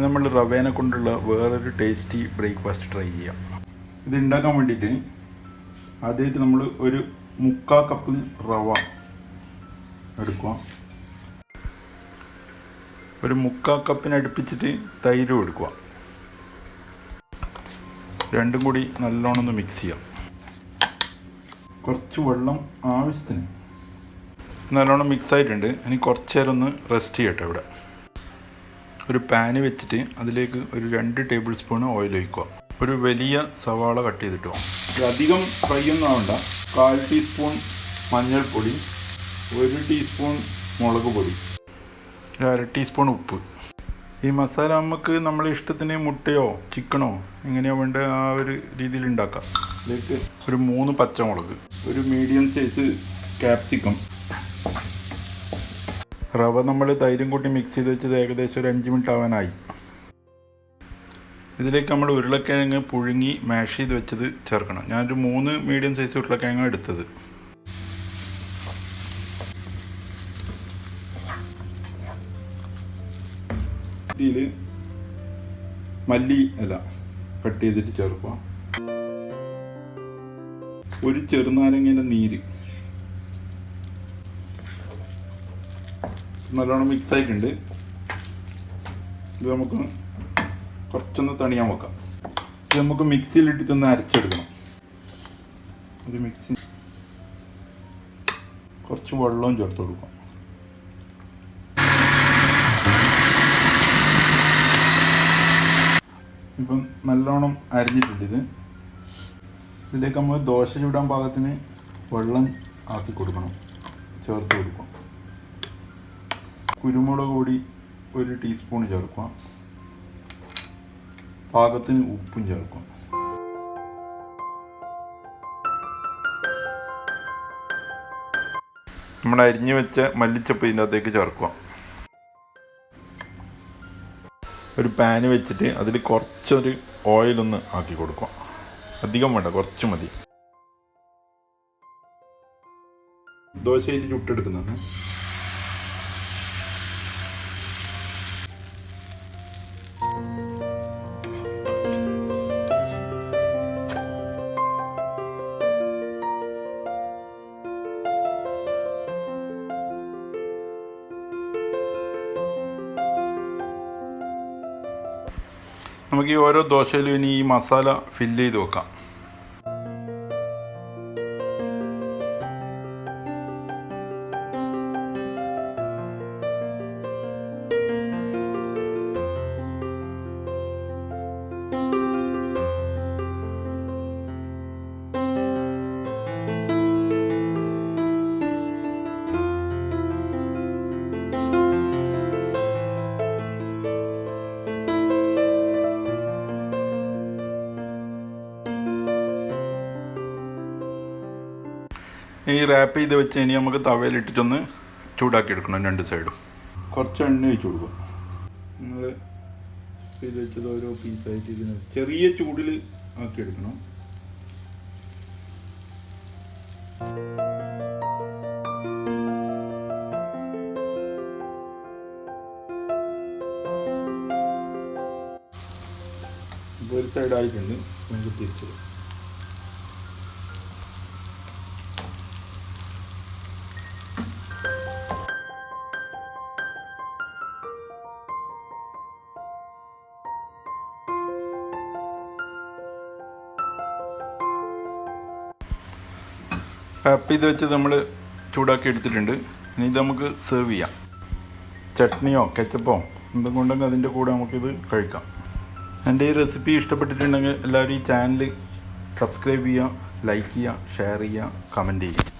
നമ്മൾ റവേനെ കൊണ്ടുള്ള വേറൊരു ടേസ്റ്റി ബ്രേക്ക്ഫാസ്റ്റ് ട്രൈ ചെയ്യാം. ഇത് ഉണ്ടാക്കാൻ വേണ്ടിയിട്ട് ആദ്യമായിട്ട് നമ്മൾ ഒരു 3/4 കപ്പ് റവ എടുക്കുക. ഒരു 3/4 കപ്പിന് അടുപ്പിച്ചിട്ട് തൈരും എടുക്കുക. രണ്ടും കൂടി നല്ലോണം ഒന്ന് മിക്സ് ചെയ്യാം. കുറച്ച് വെള്ളം ആവശ്യത്തിന്. നല്ലോണം മിക്സ് ആയിട്ടുണ്ട്. ഇനി കുറച്ച് നേരം ഒന്ന് റെസ്റ്റ് ചെയ്യട്ടെ. ഇവിടെ ഒരു പാന് വെച്ചിട്ട് അതിലേക്ക് ഒരു 2 ടേബിൾ സ്പൂൺ ഓയിൽ ഒഴിക്കുക. ഒരു വലിയ സവാള കട്ട് ചെയ്തിട്ട് വേണം. അധികം ഫ്രൈ ഒന്നും ആവണ്ട. 1/4 ടീസ്പൂൺ മഞ്ഞൾപ്പൊടി, 1 ടീസ്പൂൺ മുളക് പൊടി, 1/2 ടീസ്പൂൺ ഉപ്പ്. ഈ മസാല നമുക്ക് നമ്മളെ ഇഷ്ടത്തിന് മുട്ടയോ ചിക്കനോ എങ്ങനെയാണ് വേണ്ട ആ ഒരു രീതിയിൽ ഉണ്ടാക്കാം. ഇതിലേക്ക് ഒരു 3 പച്ചമുളക്, ഒരു മീഡിയം സൈസ് ക്യാപ്സിക്കം. റവ നമ്മൾ തൈരും കൂട്ടി മിക്സ് ചെയ്ത് വെച്ചത് ഏകദേശം ഒരു 5 മിനിറ്റ് ആവാനായി. ഇതിലേക്ക് നമ്മൾ ഉരുളക്കിഴങ്ങ് പുഴുങ്ങി മാഷ് ചെയ്ത് വെച്ചത് ചേർക്കണം. ഞാനൊരു 3 മീഡിയം സൈസ് ഉരുളക്കിഴങ്ങ് എടുത്തത്. ഇതിൽ മല്ലി ഇല കട്ട് ചെയ്തിട്ട് ചേർക്കുക. ഒരു ചെറുനാരങ്ങയുടെ നീര്. നല്ലോണം മിക്സ് ആയിട്ടുണ്ട്. ഇത് നമുക്ക് കുറച്ചൊന്ന് തണിയാൻ വെക്കാം. ഇത് നമുക്ക് മിക്സിയിലിട്ടിട്ടൊന്ന് അരച്ചെടുക്കണം. ഒരു മിക്സി കുറച്ച് വെള്ളവും ചേർത്ത് കൊടുക്കാം. ഇപ്പം നല്ലോണം അരിഞ്ഞിട്ടുണ്ട്. ഇതിലേക്ക് നമ്മൾ ദോശ ചൂടാൻ പാകത്തിന് വെള്ളം ആക്കി കൊടുക്കണം, ചേർത്ത് കൊടുക്കാം. കുരുമുളക് പൊടി 1 ടീസ്പൂൺ ചേർക്കുക. പാകത്തിന് ഉപ്പും ചേർക്കുക. നമ്മൾ അരിഞ്ഞു വെച്ച മല്ലിച്ചപ്പ് ഇതിൻ്റെ അകത്തേക്ക് ചേർക്കുക. ഒരു പാന് വെച്ചിട്ട് അതിൽ കുറച്ചൊരു ഓയിലൊന്ന് ആക്കി കൊടുക്കുക. അധികം വേണ്ട, കുറച്ച് മതി. ദോശയിൽ ചുട്ടെടുക്കുന്നത്. നമുക്ക് ഈ ഓരോ ദോശയിലും ഇനി ഈ മസാല ഫില്ല് ചെയ്ത് വെക്കാം. ഈ റാപ്പ് ചെയ്ത് വെച്ച് ഇനി നമുക്ക് തവയിലിട്ടിട്ടൊന്ന് ചൂടാക്കി എടുക്കണം 2 സൈഡും. കുറച്ച് എണ്ണ ഒഴിച്ച് കൊടുക്കും. നിങ്ങൾ ഇത് വെച്ചത് ഓരോ പീസായിട്ട് ഇരുന്ന് ചെറിയ ചൂടിൽ ആക്കി എടുക്കണം. ഇപ്പോൾ ഒരു സൈഡായിട്ടുണ്ട്. നമുക്ക് തിരിച്ചു റാപ്പ് ചെയ്ത് വെച്ച് നമ്മൾ ചൂടാക്കി എടുത്തിട്ടുണ്ട്. ഇനി ഇത് നമുക്ക് സെർവ് ചെയ്യാം. ചട്നിയോ കെച്ചപ്പോ എന്തെങ്കിലും ഉണ്ടെങ്കിൽ അതിൻ്റെ കൂടെ നമുക്കിത് കഴിക്കാം. എൻ്റെ ഈ റെസിപ്പി ഇഷ്ടപ്പെട്ടിട്ടുണ്ടെങ്കിൽ എല്ലാവരും ഈ ചാനൽ സബ്സ്ക്രൈബ് ചെയ്യുക, ലൈക്ക് ചെയ്യുക, ഷെയർ ചെയ്യുക, കമൻറ്റ് ചെയ്യുക.